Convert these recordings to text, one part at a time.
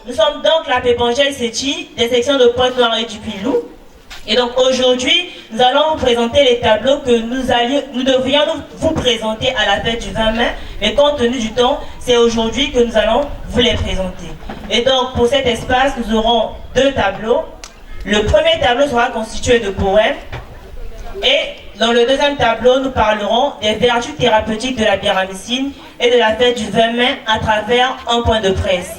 Nous sommes donc la Pépangelle Séti, des sections de Pointe-Noire et du Pilou. Et donc aujourd'hui, nous allons vous présenter les tableaux que nous devrions vous présenter à la fête du 20 mai. Mais compte tenu du temps, c'est aujourd'hui que nous allons vous les présenter. Et donc pour cet espace, nous aurons deux tableaux. Le premier tableau sera constitué de poèmes. Et dans le deuxième tableau, nous parlerons des vertus thérapeutiques de la pyramicine et de la fête du 20 mai à travers un point de presse.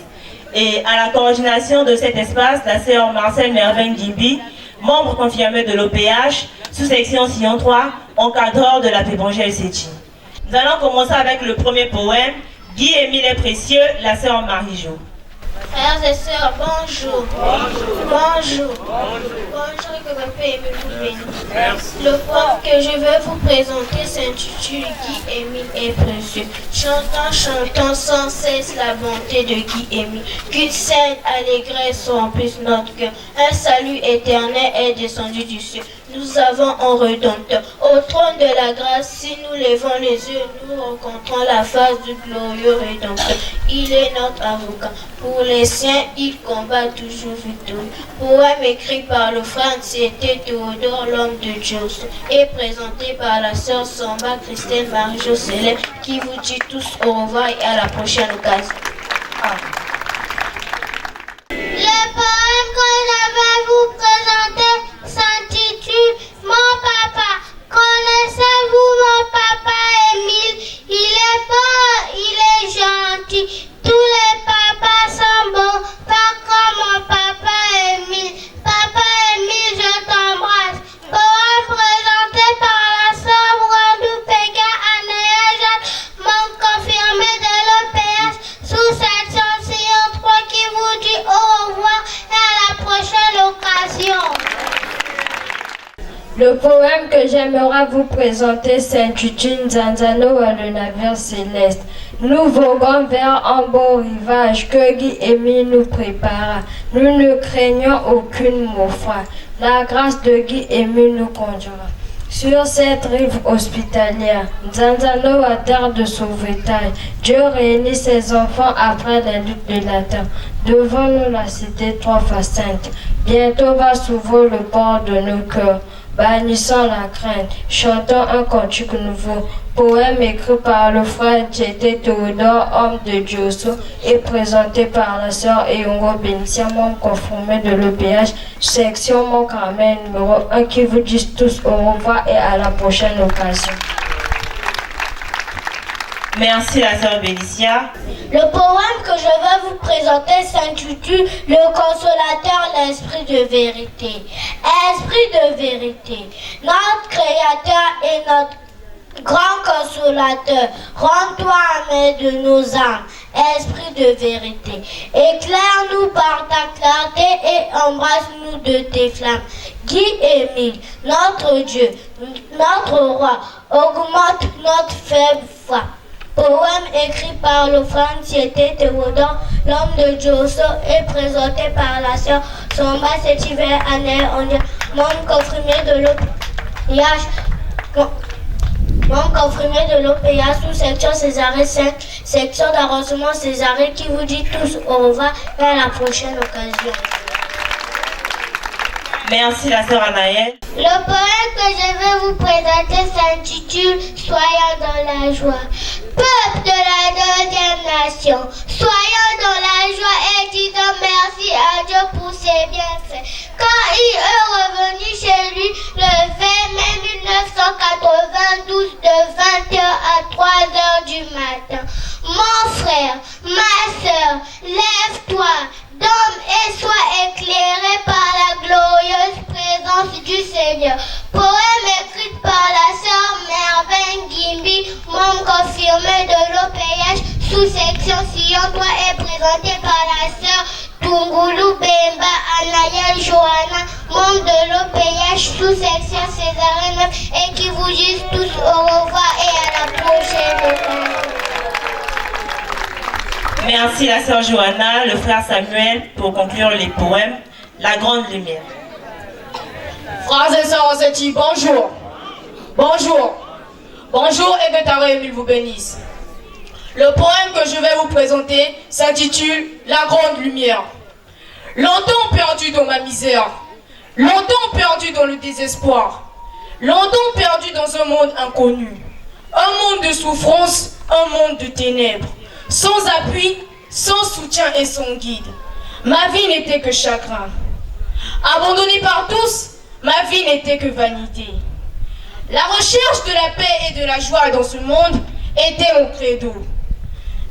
Et à la coordination de cet espace, la sœur Marcel Merveille-Gimbi, membre confirmé de l'OPH, sous-section Sillon 3, encadreur de la Pépangelle Séti. Nous allons commencer avec le premier poème, Guy-Émile est précieux, la sœur Marie-Jo. Frères et sœurs, bonjour. Bonjour. Bonjour. Bonjour, que votre paix vous bénisse. Merci. Le poème que je veux vous présenter s'intitule Guy-Émile est précieux. Chantons sans cesse la bonté de Guy-Émile. Qu'une sainte allégresse remplisse notre cœur. Un salut éternel est descendu du ciel. Nous avons un Rédempteur. Au trône de la grâce, si nous levons les yeux, nous rencontrons la face du glorieux Rédempteur. Il est notre avocat. Pour les siens, il combat toujours victorieux. Poème écrit par le frère Antiété Théodore, l'homme de Dieu, et présenté par la sœur Samba Christine Marie-Jo Céleste, qui vous dit tous au revoir et à la prochaine occasion. Le poème que je vais vous présenter s'intitule Mon papa. Connaissez-vous mon papa Émile? Il est beau, il est gentil. Tous les papas sont bons, pas comme mon papa Émile. Papa Émile, je t'embrasse. Poème présenté par la sœur Brandou Péga Anéa, membre confirmé de l'OPS, sous section Sillon 3 qui vous dit au revoir et à la prochaine occasion. Le poème que j'aimerais vous présenter s'intitule Zanzano à le navire céleste. Nous voguons vers un beau rivage que Guy-Émile nous prépara. Nous ne craignons aucune maufrage. La grâce de Guy-Émile nous conduira. Sur cette rive hospitalière, Zanzano à terre de sauvetage, Dieu réunit ses enfants après la lutte de la terre. Devant nous la cité trois fois sainte. Bientôt va s'ouvrir le port de nos cœurs. Bannissant la crainte, chantons un cantique nouveau, poème écrit par le frère Tchété Théodore, homme de Diosso, et présenté par la sœur Eyongo Bénitia, membre confirmé de l'EPH, section Montcarmel numéro 1, qui vous disent tous au revoir et à la prochaine occasion. Merci la sœur Bénitia. Le poème que je vais vous présenter s'intitule Le consolateur, l'esprit de vérité. Esprit de vérité, notre créateur et notre grand consolateur, rends-toi aimé de nos âmes, esprit de vérité. Éclaire-nous par ta clarté et embrasse-nous de tes flammes. Guy-Émile, notre Dieu, notre roi, augmente notre faible foi. Poème écrit par le frère Tchété Théodore, l'homme de Diosso, et présenté par la sœur Samba Sétiver Anéa, membre confirmé de l'OPH, sous section Césarée 5, section d'arrondissement Césarée, qui vous dit tous au revoir et à la prochaine occasion. Merci la sœur Anaëlle. Le poème que je vais vous présenter s'intitule Soyons dans la joie. Peuple de la deuxième nation, soyons dans la joie et disons merci à Dieu pour ses bienfaits. Quand il est revenu chez lui le 20 mai 1992 de 20h à 3h du matin. Mon frère, ma sœur, lève-toi, dorme et sois éclairé par la glorieuse présence du Seigneur. Poème écrit par la sœur Merveille Gimbi, membre confirmé de l'OPH, sous section Sillon échantillon toi est présenté par la sœur Tungulu Bemba Anaya Johanna, membre de l'OPH sous-section Césarine, et qui vous disent tous au revoir et à la prochaine. Merci la sœur Johanna, le frère Samuel pour conclure les poèmes. La grande lumière. Frères et sœurs, c'est bonjour. Bonjour. Bonjour et que ta Émile vous bénisse. Le poème que je vais vous présenter s'intitule La grande lumière. Longtemps perdu dans ma misère, longtemps perdu dans le désespoir, longtemps perdu dans un monde inconnu, un monde de souffrance, un monde de ténèbres, sans appui, sans soutien et sans guide. Ma vie n'était que chagrin. Abandonnée par tous, ma vie n'était que vanité. La recherche de la paix et de la joie dans ce monde était mon credo.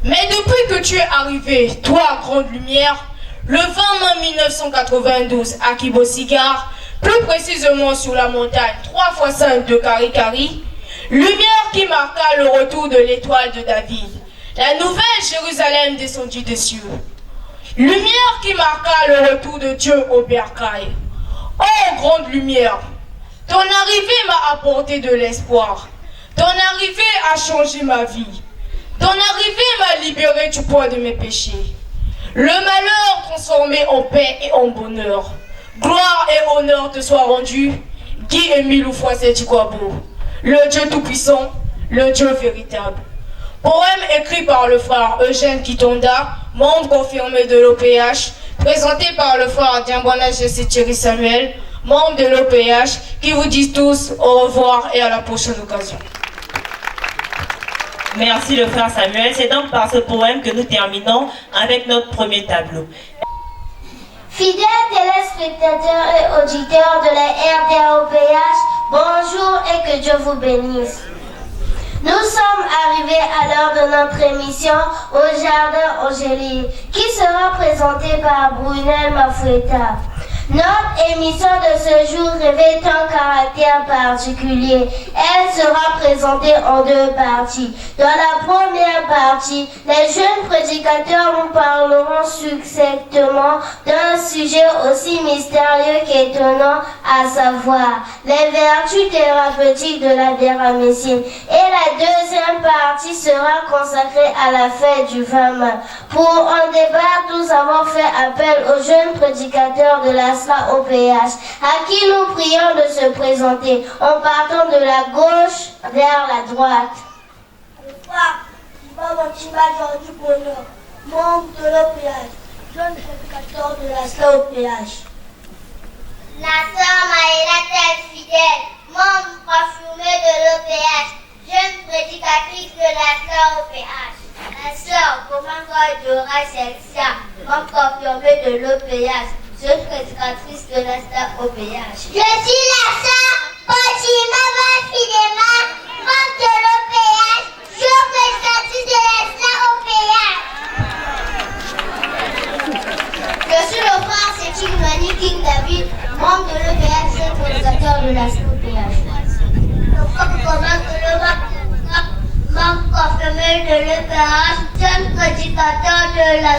Mais depuis que tu es arrivé, toi, grande lumière, le 20 mai 1992 à Kibo-Sigar, plus précisément sur la montagne 3x5 de Karikari, lumière qui marqua le retour de l'étoile de David, la nouvelle Jérusalem descendue des cieux. Lumière qui marqua le retour de Dieu au bercail. Oh, grande lumière, ton arrivée m'a apporté de l'espoir. Ton arrivée a changé ma vie. Ton arrivée m'a libéré du poids de mes péchés. Le malheur transformé en paix et en bonheur. Gloire et honneur te soient rendus, Guy Émile Oufouassétikwabo, le Dieu tout-puissant, le Dieu véritable. Poème écrit par le frère Eugène Kitonda, membre confirmé de l'OPH, présenté par le frère Diambona Jesse Thierry Samuel, membre de l'OPH, qui vous disent tous au revoir et à la prochaine occasion. Merci le frère Samuel. C'est donc par ce poème que nous terminons avec notre premier tableau. Fidèles téléspectateurs et auditeurs de la RDAOPH, bonjour et que Dieu vous bénisse. Nous sommes arrivés à l'heure de notre émission au Jardin Angélique, qui sera présentée par Brunel Mafoueta. Notre émission de ce jour revêt un caractère particulier. Elle sera présentée en deux parties. Dans la première partie, les jeunes prédicateurs nous parleront succinctement d'un sujet aussi mystérieux qu'étonnant, à savoir les vertus thérapeutiques de la béramycine. Et la deuxième partie sera consacrée à la fête du 20 mai. Pour en débattre, nous avons fait appel aux jeunes prédicateurs de la OPH, à qui nous prions de se présenter en partant de la gauche vers la droite. Membre de l'OPH, jeune prédicateur de la OPH. La sœur Maïla Tel Fidèle, membre confirmé de l'OPH, jeune prédicatrice de la OPH. La sœur Gomangoy Dora Selsia, membre confirmé de l'OPH, jeune prédicatrice de la OPH. Je suis la sœur Pochima Vafidema, membre de l'OPH, jeune prédicatrice de la OPH. Je suis le frère Séchik Mani King David, membre de l'OPH, jeune prédicateur de la OPH. Le frère membre confirmé de l'OPH, jeune prédicateur de la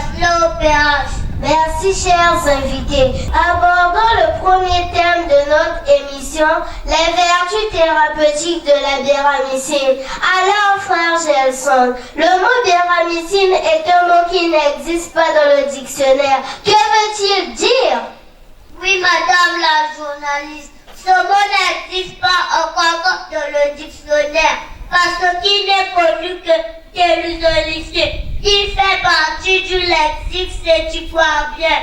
OPH. Merci chers invités. Abordons le premier thème de notre émission, les vertus thérapeutiques de la béramycine. Alors frère Gelson, le mot béramycine est un mot qui n'existe pas dans le dictionnaire. Que veut-il dire? Oui madame la journaliste, ce mot n'existe pas encore dans le dictionnaire parce qu'il n'est connu que le lycée. Il fait partie du lexique sétiquoisien.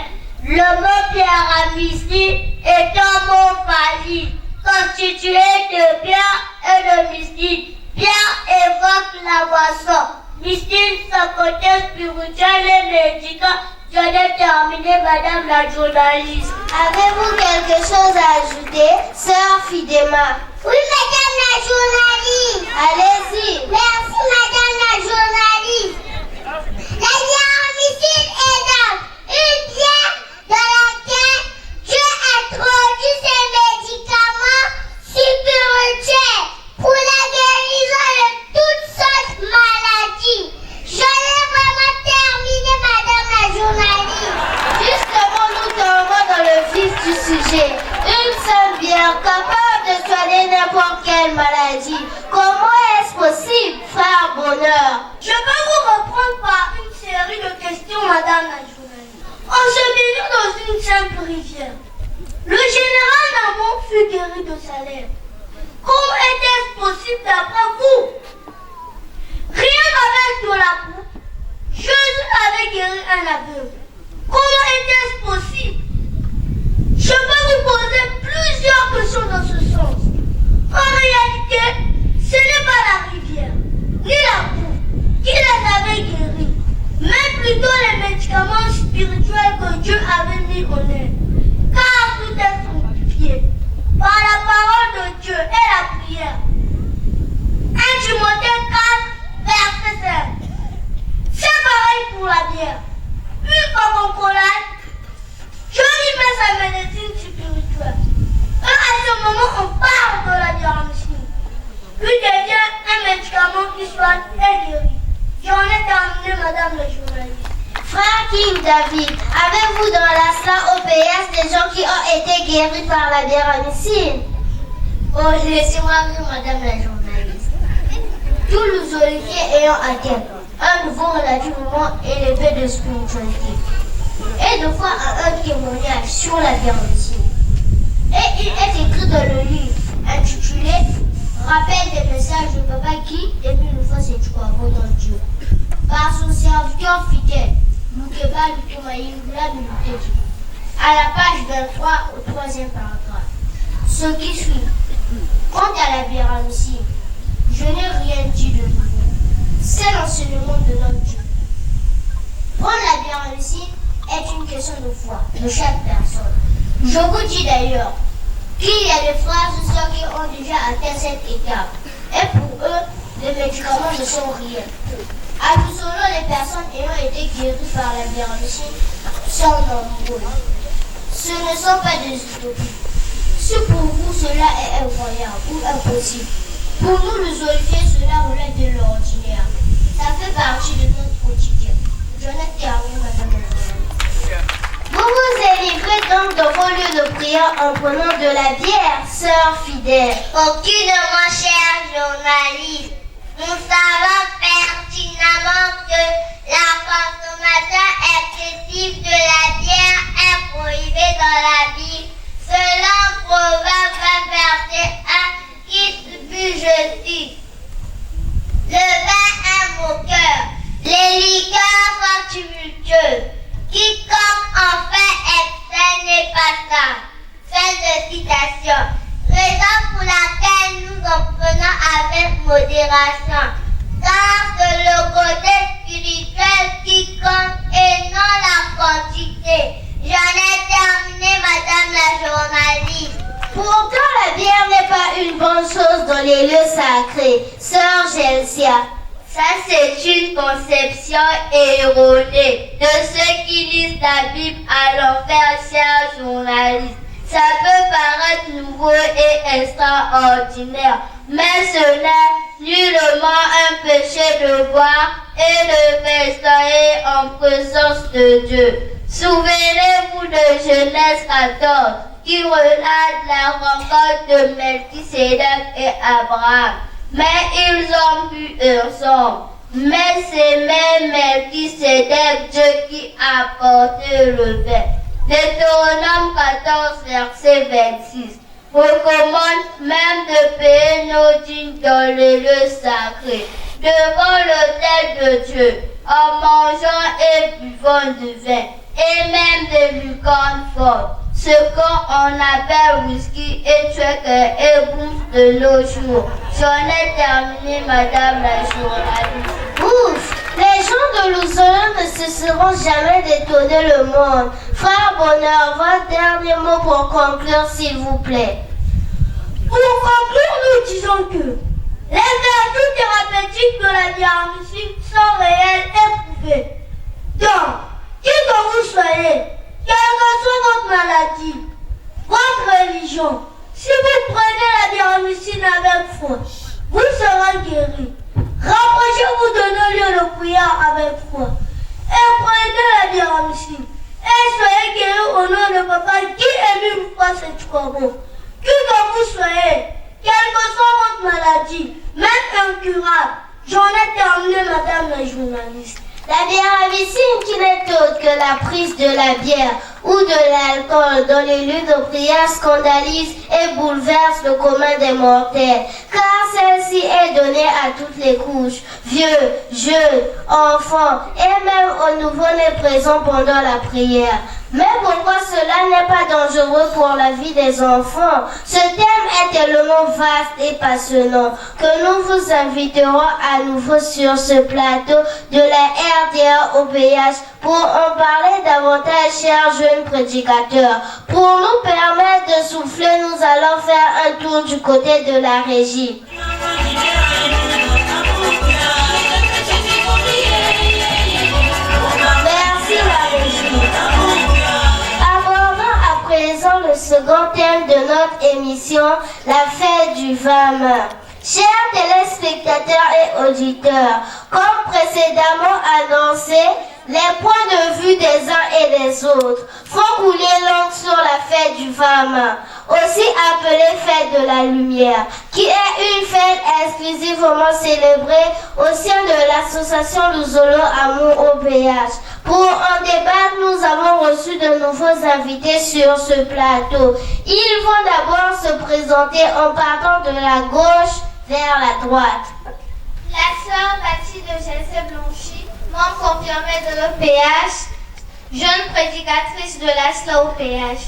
Le mot béramycine est un mot valide, constitué de pierre et de mystine. Pierre évoque la boisson. Mystine, son côté spirituel et médical. Je l'ai terminé, madame la journaliste. Avez-vous quelque chose à ajouter, sœur Fidema? Oui, madame la journaliste. Allez-y. Merci, madame la journaliste. La béramycine est donc une pierre dans laquelle Dieu introduit ses médicaments spirituels pour la guérison de toutes sortes de maladies. Je l'ai vraiment terminé. quelle maladie? Comment est-ce possible, frère Bonheur? Je vais vous reprendre par une série de questions, madame la journaliste. On se baignait dans une simple rivière. Le général Namon fut guéri de sa lèvre. Comment était-ce possible d'après vous? Rien avec de la boue. Jésus avait guéri un aveugle. Comment était-ce possible? Je peux vous poser plusieurs questions dans ce sens. En réalité, ce n'est pas la rivière, ni la boue qui les avait guéris, mais plutôt les médicaments spirituels que Dieu avait mis en eux. Car tout est sanctifié par la parole de Dieu et la prière. 1 Timothée 4, verset 5. C'est pareil pour la bière. Une fois qu'on collage, je lui mets sa médecine spirituelle. Et à ce moment, on parle de la diarmycine. Puis devient un médicament qui soigne et guérit. J'en ai terminé, madame la journaliste. Frère King David, avez-vous dans la salle OPS des gens qui ont été guéris par la diarmycine? Oh, laissez-moi dire, madame la journaliste. Tous les oliviers ayant atteint un niveau relativement élevé de spiritualité et de foi à un témoignage sur la diarmycine. Et il est écrit dans le livre intitulé Rappel des messages de Papa qui, depuis une fois, c'est du corbeau dans Dieu. Par son serviteur fidèle, Loukeba Lukumaï Luteji. À la page 23, au 3e paragraphe. Ce qui suit. Quant à la diarmycine, je n'ai rien dit de nouveau. C'est l'enseignement de notre Dieu. Prendre la diarmycine est une question de foi de chaque personne. Je vous dis d'ailleurs qu'il y a des frères et sœurs qui ont déjà atteint cette étape. Et pour eux, les médicaments ne sont rien. À tout selon les personnes ayant été guéries par la diarmycine sont nombreuses. Ce ne sont pas des utopies. Si pour vous cela est incroyable ou impossible, pour nous les oliviers cela relève de l'ordinaire. Ça fait partie de notre quotidien. Je n'ai terminé, madame la journaliste. Vous vous délivrez donc de vos lieux de prière en prenant de la bière, sœur fidèle. Aucunement, chère journaliste. Nous savons pertinemment que la consommation excessive de la bière est prohibée dans la Bible. Selon Proverbe 20, verset 1, qui but, je cite. Le vin est moqueur, les liqueurs sont tumultueuses. Quiconque en fait excès n'est pas sage. Fin de citation. Raison pour laquelle nous en prenons avec modération. Car c'est le côté spirituel qui compte et non la quantité. J'en ai terminé, madame la journaliste. Pourtant, la bière n'est pas une bonne chose dans les lieux sacrés, sœur Gelsia. Ça, c'est une conception erronée de ceux qui lisent la Bible à l'envers, chers journalistes. Ça peut paraître nouveau et extraordinaire, mais ce n'est nullement un péché de boire et de fêter en présence de Dieu. Souvenez-vous de Genèse 14, qui relate la rencontre de Melchisédek et Abraham. Mais ils ont bu ensemble. Mais c'est même Melchisédek, Dieu qui a porté le vin. Deutéronome 14, verset 26. Recommande même de payer nos dîmes dans les lieux sacrés, devant l'autel de Dieu, en mangeant et buvant du vin, et même des lucarnes fortes. Ce qu'on appelle whisky et truc et bouffe de nos jours. J'en ai terminé, madame la journaliste. Ouf! Les gens de Louzola ne cesseront jamais d'étonner le monde. Frère Bonheur, votre dernier mot pour conclure, s'il vous plaît. Pour conclure, nous disons que les vertus thérapeutiques de la diarmycine sont réelles et prouvées. Donc, qui que vous soyez, quelle que soit votre maladie, votre religion, si vous prenez la diarmycine avec foi, vous serez guéri. Rapprochez-vous de nos lieux de prière avec foi et prenez la diarmycine. Et soyez guéris au nom de Papa qui est mis vous face du corbeau. Qui que vous soyez, quelle que soit votre maladie, même incurable. J'en ai terminé, madame la journaliste. La biéravicine qui n'est autre que la prise de la bière ou de l'alcool dans les lieux de prière scandalise et bouleverse le commun des mortels, car celle-ci est donnée à toutes les couches, vieux, jeunes, enfants et même aux nouveau-nés présents pendant la prière. Mais pourquoi cela n'est pas dangereux pour la vie des enfants? Ce thème est tellement vaste et passionnant que nous vous inviterons à nouveau sur ce plateau de la RDA OPH pour en parler davantage, chers jeunes prédicateurs. Pour nous permettre de souffler, nous allons faire un tour du côté de la régie. Merci la régie. Présent le second thème de notre émission, la fête du 20 mai. Chers téléspectateurs et auditeurs, comme précédemment annoncé, les points de vue des uns et des autres font couler l'encre sur la fête du 20 mai, aussi appelée fête de la lumière, qui est une fête exclusivement célébrée au sein de l'association Luzolo Amour OPH. Pour en débattre, nous avons reçu de nouveaux invités sur ce plateau. Ils vont d'abord se présenter en partant de la gauche vers la droite. La sœur Baptiste de Jessé Blanchi, membre confirmée de l'OPH, jeune prédicatrice de l'ASLA OPH.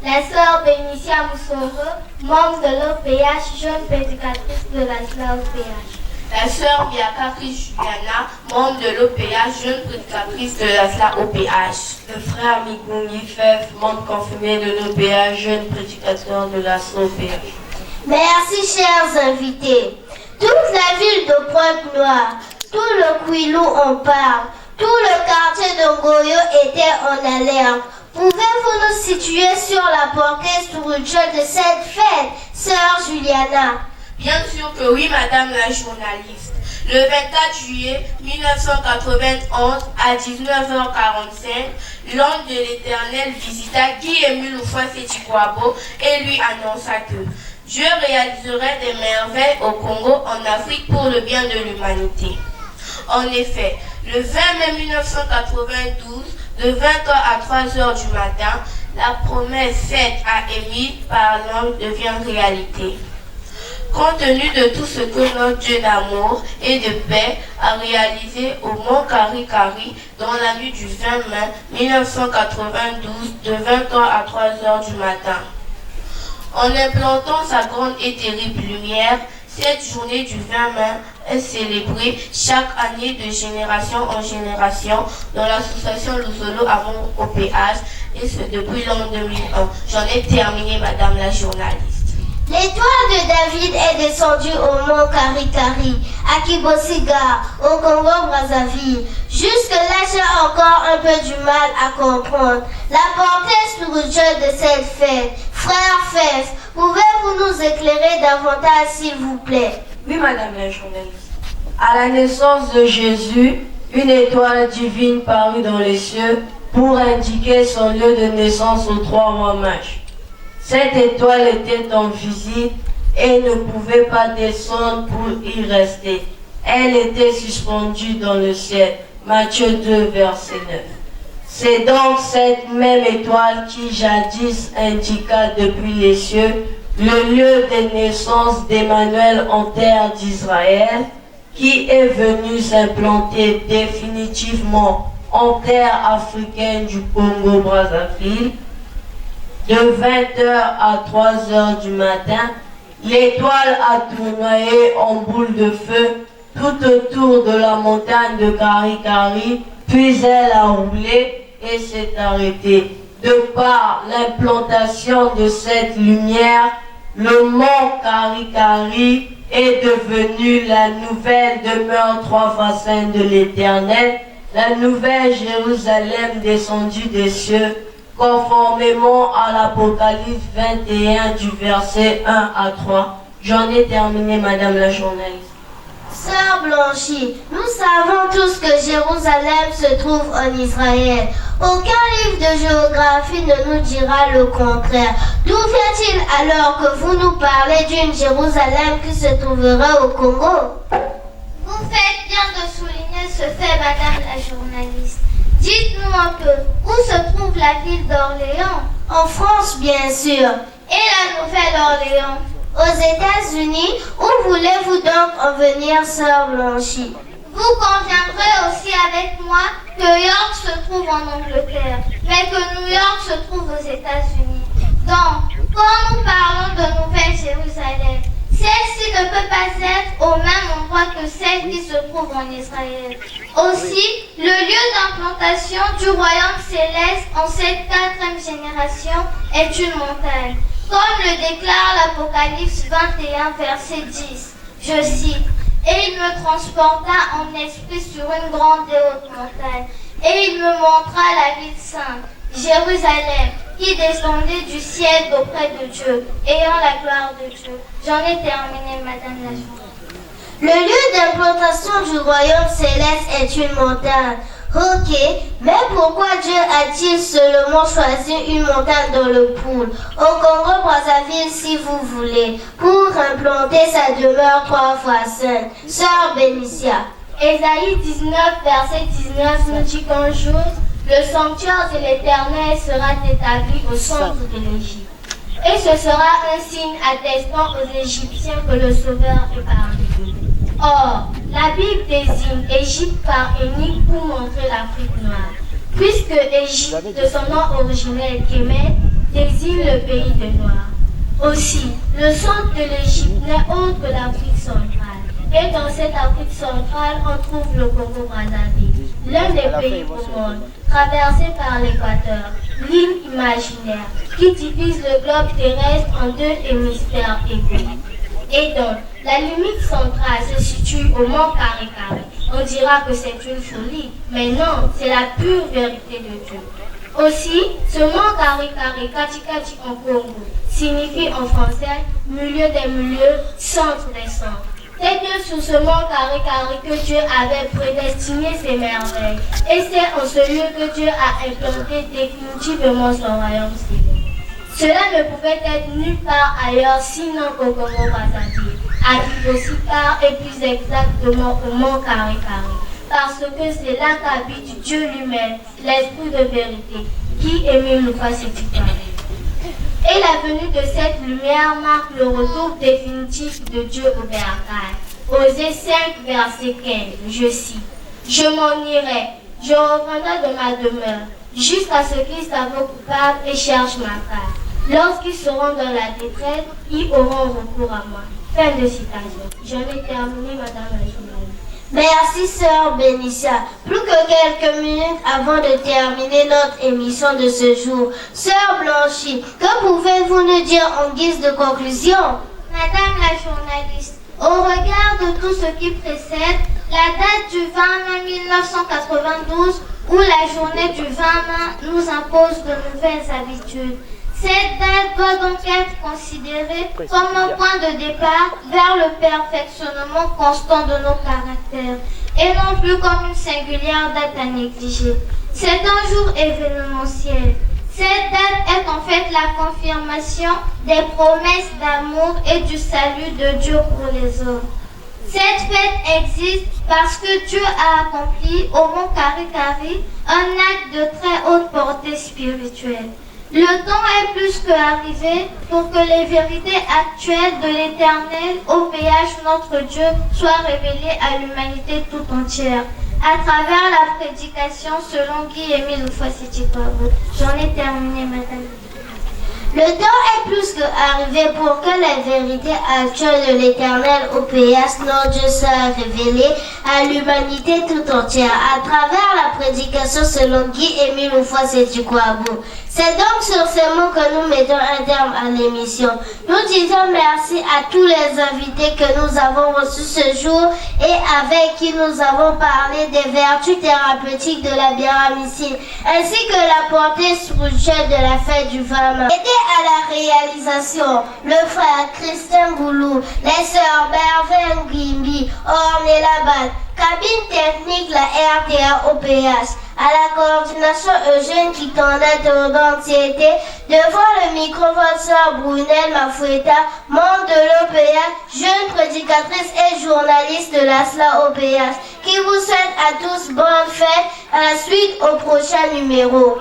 La sœur Bénicia Moussoro, membre de l'OPH, jeune prédicatrice de l'ASLA OPH. La sœur Biakari Juliana, membre de l'OPH, jeune prédicatrice de l'ASLA OPH. Le frère Migouni Fef, membre confirmé de l'OPH, jeune prédicateur de l'ASLA OPH. Merci, chers invités. Toute la ville de Pointe-Noire, tout le Kouilou en parle, tout le quartier de Ngoyo était en alerte. Pouvez-vous nous situer sur la portée spirituelle de cette fête, sœur Juliana? Bien sûr que oui, madame la journaliste. Le 24 juillet 1991 à 19h45, l'ange de l'Éternel visita Guy-Émile Oufouassé-Tikwabo et lui annonça que Dieu réaliserait des merveilles au Congo, en Afrique, pour le bien de l'humanité. En effet, le 20 mai 1992, de 20h à 3h du matin, la promesse faite à Émile par l'ange devient réalité. Compte tenu de tout ce que notre Dieu d'amour et de paix a réalisé au mont Kari-Kari dans la nuit du 20 mai 1992, de 20h à 3h du matin. En implantant sa grande et terrible lumière, cette journée du 20 mai est célébrée chaque année de génération en génération dans l'association Luzolo Amour OPH, et ce depuis l'an 2001. J'en ai terminé, madame la journaliste. L'étoile de David est descendue au mont Kari-Kari, à Kibosiga, au Congo-Brazzaville. Jusque-là, j'ai encore un peu du mal à comprendre la portée spirituelle de cette fête. Frère Fef, pouvez-vous nous éclairer davantage, s'il vous plaît? Oui, madame la journaliste. À la naissance de Jésus, une étoile divine parut dans les cieux pour indiquer son lieu de naissance aux 3 rois mages. Cette étoile était en visite et ne pouvait pas descendre pour y rester. Elle était suspendue dans le ciel. Matthieu 2, verset 9. C'est donc cette même étoile qui jadis indiqua depuis les cieux le lieu de naissance d'Emmanuel en terre d'Israël, qui est venu s'implanter définitivement en terre africaine du Congo-Brazzaville. De 20h à 3h du matin, l'étoile a tournoyé en boule de feu tout autour de la montagne de Kari-Kari, puis elle a roulé et s'est arrêtée. De par l'implantation de cette lumière, le mont Kari-Kari est devenu la nouvelle demeure 3 fois sainte de l'Éternel, la nouvelle Jérusalem descendue des cieux, conformément à l'Apocalypse 21 du verset 1 à 3. J'en ai terminé, madame la journaliste. Sœur Blanchie, nous savons tous que Jérusalem se trouve en Israël. Aucun livre de géographie ne nous dira le contraire. D'où vient-il alors que vous nous parlez d'une Jérusalem qui se trouvera au Congo? Vous faites bien de souligner ce fait, madame la journaliste. Dites-nous un peu, où se trouve la ville d'Orléans? En France, bien sûr. Et la Nouvelle-Orléans? Aux États-Unis. Où voulez-vous donc en venir, sœur Blanchie? Vous conviendrez aussi avec moi que York se trouve en Angleterre, mais que New York se trouve aux États-Unis. Donc, quand nous parlons de Nouvelle-Jérusalem, celle-ci ne peut pas être au même endroit que celle qui se trouve en Israël. Aussi, le lieu d'implantation du royaume céleste en cette 4e génération est une montagne, comme le déclare l'Apocalypse 21, verset 10. Je cite. Et il me transporta en esprit sur une grande et haute montagne, et il me montra la ville sainte, Jérusalem, qui descendait du ciel auprès de Dieu, ayant la gloire de Dieu. J'en ai terminé, madame la journaliste. Le lieu d'implantation du royaume céleste est une montagne. Ok, mais pourquoi Dieu a-t-il seulement choisi une montagne dans le Pool, au Congo-Brazzaville si vous voulez, pour implanter sa demeure 3 fois sainte? Sœur Bénicia. Ésaïe 19, verset 19 nous dit qu'un jour, le sanctuaire de l'Éternel sera établi au centre de l'Égypte. Et ce sera un signe attestant aux Égyptiens que le Sauveur est parmi eux. Or, la Bible désigne Égypte par énigme pour montrer l'Afrique noire, puisque Égypte, de son nom originel Kémet, désigne le pays des Noirs. Aussi, le centre de l'Égypte n'est autre que l'Afrique centrale. Et dans cette Afrique centrale, on trouve le Congo-Brazzaville, l'un des pays au monde, traversé par l'équateur, l'île imaginaire, qui divise le globe terrestre en 2 hémisphères égaux. Et donc, la limite centrale se situe au mont Kari-Kari. On dira que c'est une folie, mais non, c'est la pure vérité de Dieu. Aussi, ce mont Kari-Kari, Kati-Kati en Congo, signifie en français milieu des milieux, centre des centres. C'est bien sur ce mont Kari-Kari que Dieu avait prédestiné ses merveilles. Et c'est en ce lieu que Dieu a implanté définitivement son royaume céleste. Cela ne pouvait être nulle part ailleurs sinon qu'au Congo-Brazzaville, à Kibosika et plus exactement au mont Kari-Kari, parce que c'est là qu'habite Dieu lui-même, l'Esprit de vérité, qui Émile Louffa-Sétika. Et la venue de cette lumière marque le retour définitif de Dieu au bercail. Osée 5, verset 15, je cite. Je m'en irai, je reviendrai de ma demeure, jusqu'à ce qu'ils s'avouent coupables et cherchent ma part. Lorsqu'ils seront dans la détresse, ils auront recours à moi. Fin de citation. J'en ai terminé, madame la journaliste. Merci, sœur Bénicia. Plus que quelques minutes avant de terminer notre émission de ce jour. Sœur Blanchie, que pouvez-vous nous dire en guise de conclusion? Madame la journaliste, au regard de tout ce qui précède, la date du 20 mai 1992 ou la journée du 20 mai nous impose de nouvelles habitudes. Cette date doit donc être considérée comme un point de départ vers le perfectionnement constant de nos caractères et non plus comme une singulière date à négliger. C'est un jour événementiel. Cette date est en fait la confirmation des promesses d'amour et du salut de Dieu pour les hommes. Cette fête existe parce que Dieu a accompli au mont Kari-Kari un acte de très haute portée spirituelle. Le temps est plus qu'arrivé pour que les vérités actuelles de l'Éternel au péage notre Dieu soient révélées à l'humanité tout entière, à travers la prédication selon Guy-Émile Louffa-Sétika. J'en ai terminé, madame. Le temps est plus qu'arrivé pour que les vérités actuelles de l'Éternel au péage notre Dieu soient révélées à l'humanité tout entière, à travers la prédication selon Guy-Émile Louffa-Sétika. C'est donc sur ces mots que nous mettons un terme à l'émission. Nous disons merci à tous les invités que nous avons reçus ce jour et avec qui nous avons parlé des vertus thérapeutiques de la biramycine, ainsi que la portée spirituelle de la fête du 20 mai. Aidés à la réalisation, le frère Christian Goulou, les sœurs Bervin Gimbi, Ornella Cabine technique, la RTA OPH. À la coordination Eugène qui tendait d'anxiété. Devant le micro, votre soeur Brunel Mafoueta, membre de l'OPH, jeune prédicatrice et journaliste de la SLA OPH, qui vous souhaite à tous bonne fête. À la suite au prochain numéro.